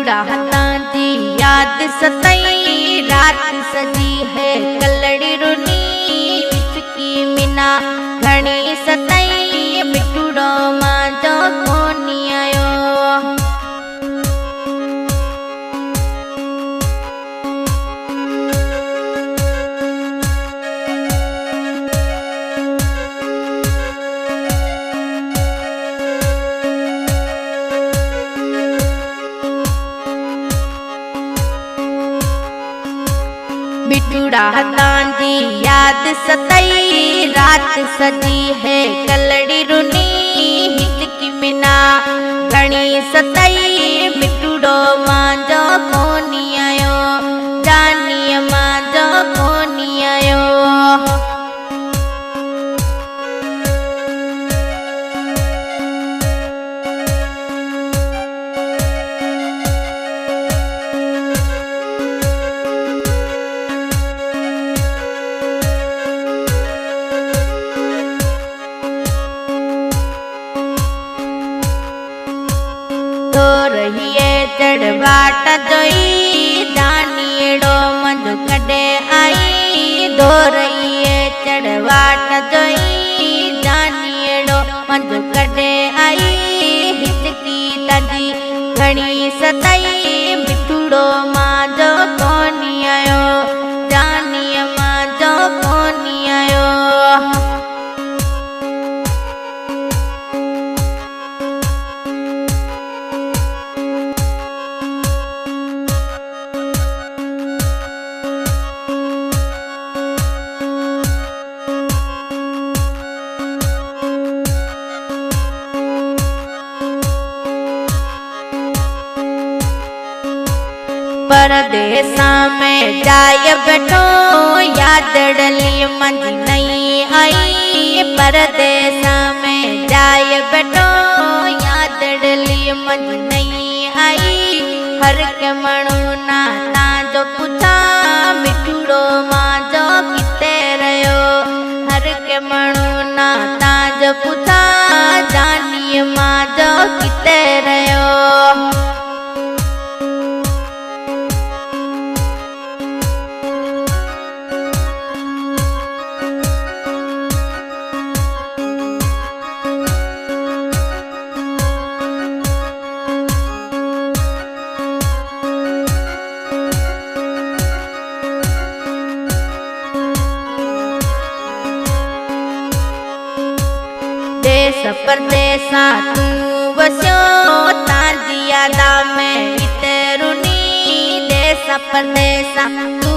बिटूड़ा हता जी याद सतई रात सजी है कलड़ी रुनी विचकी मिना घणी सतई बिटूड़ो मांजो कोनी आयो। बिटूड़ा हता जी याद सतई रात सजी है कलड़ी रुनी हिचकी मिना घणी सतई बिटूड़ो मांजो कोनी आयो जानी मांजो कोनी आयो। तो रहिए चढ़वाट जोई जानिएड़ो मंज कड़े आई दो रहिए चढ़वाट जोई जानिएड़ो मंज कड़े आई हिचकी तजी घणी सतई बिटूड़ो मांजो कोनी आयो जानिए मांजो कोनी आयो। परदेसा में जाय बैठो याद डली मंज नहीं आई परदेसा में जाय बैठो याद डली मंज नहीं आई हर के मणु ना ताजो पूछा बिटूड़ो मांजो किते रयो हर के मणु ना ताजो पूछा जानी मांजो किते रयो। देश परदेसा तू वस्यो ताजी यादा में इतरुनी देश परदेसा तू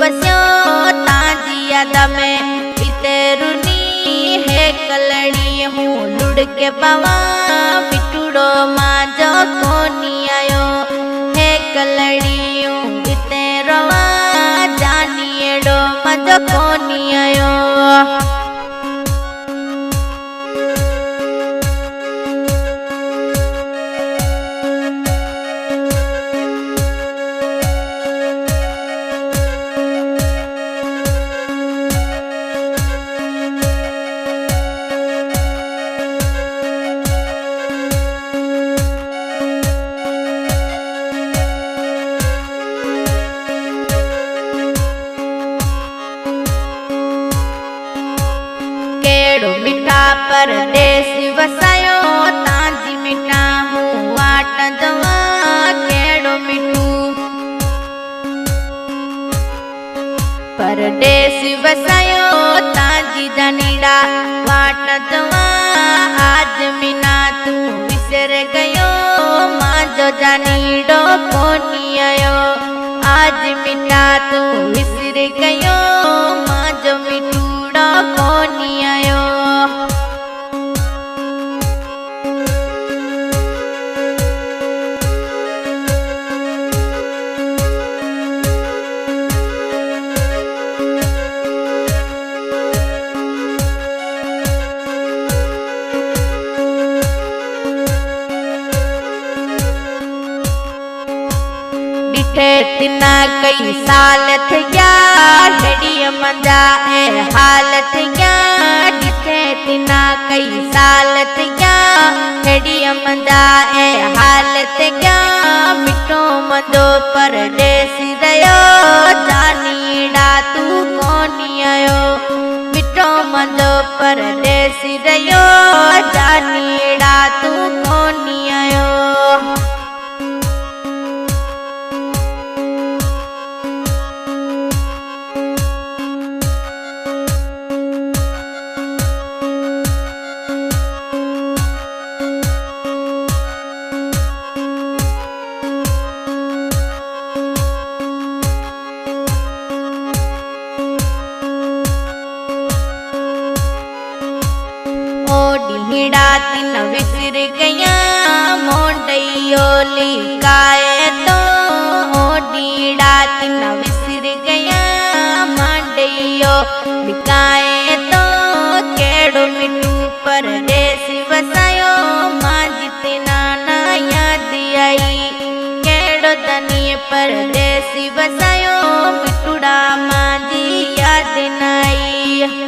वस्यो ताजी यादा में इतरुनी है कलड़ी हूँ लुड़ के पवा बिटूड़ो मांजो कोनी आयो है कलड़ी हूँ इतरवा जानिएड़ो मांजो कोनी आयो। केड़ो मिठा परदेस वसायो ताजी मिठा हूँ वाट जवा केड़ो मिठू परदेस वसायो ताजी जनीड़ा वाट जवा आज मिना तू विसर गयो मांजो जानीड़ो कोनी आयो आज मिठा तू विसर गयो मांजो मिठूड़ो कोनी आयो। डिठे तिना कई साल थिया हेड़ी मंजा ए हाल थिया डिठे तिना कई साल थिया हेड़ी मंजा ए हाल थिया मिठो परदेसी रयो जानीड़ा तू कोनी आयो मिठो मजो परदेसी रयो जानीड़ा तू कोनी आयो ओडीड़ा तीन विसर गया मोडैयो लिकाए तो ओडीड़ा तीन विसर गया मोडैयो लिकाए तो केड़ो मिठू परदेसी वसायो मां जितना ना याद आई केड़ो तनी परदेसी वसायो मिठूड़ा मां जी याद नाई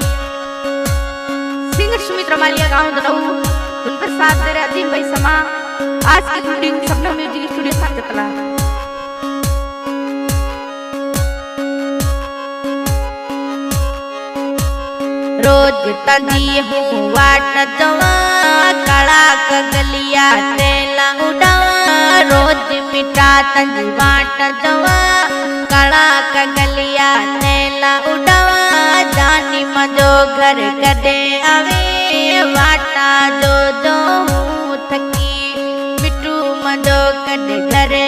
सुमित्रा मालिया गाँव दनऊ उन पर साथ दे रहे अजीम भाई समा आज की शूटिंग सपना म्यूजिक स्टूडियो साथ चतला रोज तजी हूँ वाट जवा कड़ा कगलिया तेला उड़ावा रोज मिठा तजी वाट जवा कड़ा कगलिया तेला उड़ावा जानी मजो घर कदे आवे वाटा जो जो थकी मिठू मजो कद घरे